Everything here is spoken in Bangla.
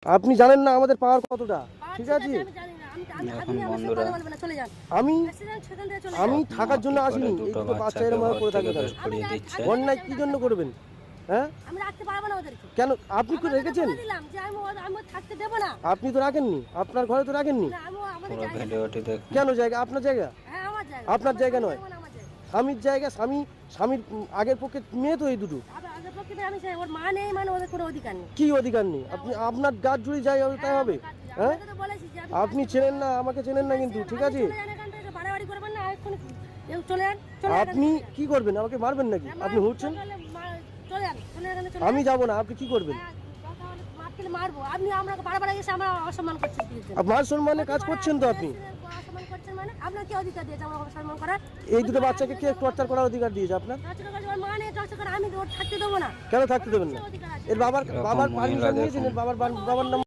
আপনি জানেন না আমাদের পাওয়ার কতটা, ঠিক আছে? আমি আমি থাকার জন্য আসিনি, এই দুটো বাচ্চা এরকম ভাবে পড়ে থাকবে কেন? অন্যায় কি জন্য করবেন? হ্যাঁ, আমি রাখতে পারবো না ওদেরকে। কেন? আপনি কি রেখেছেন? দিলাম যে আমি থাকতে দেব না। আপনি তো রাখেননি, আপনার ঘরে তো রাখেননি। না, আমাদের জায়গা। কেন জায়গা? আপনার জায়গা? হ্যাঁ, আমার জায়গা। আপনার জায়গা নয়, আমার জায়গা। স্বামীর জায়গা। স্বামীর আগের পক্ষে মেয়ে তো এই দুটো। আগের পক্ষে আমি চাই, ওর মা নেই মানে ওদের কোনো অধিকার নেই। কি অধিকার নেই? আপনি আপনার গাছ জুড়ে যাই হবে তাই হবে? হ্যাঁ, আপনাকে তো বলেছি যে আপনি চেনেন না, আমাকে চেনেন না কিন্তু, ঠিক আছে? চলে যান এখান থেকে, বাড়াবাড়ি করবেন না, এক্ষুনি চলে যান। আপনি কি করবেন? আমাকে মারবেন নাকি? আপনি হুঁড়ছেন? চলে যান, চলে যান, চলে আমি যাব না, আপনি কি করবেন? মারতে মারবো। আপনি আমাকে বাড়াবাড়ি এসে আমার অসম্মান করছেন কি জন্য? আমার সম্মানে কাজ করছেন তো আপনি। অসম্মান করছেন মানে আপনার কি অধিকার দিয়েছে আমাকে অসম্মান করার? এই দুটো বাচ্চাকে কে টর্চার করার অধিকার দিয়েছে আপনার? ওর মা নেই, টর্চার করে আমি ওর থাকতে দেবো না। কেন থাকতে দেবেন না? অধিকার আছে। এর বাবার পারমিশন নিয়েছেন? এর বাবার নাম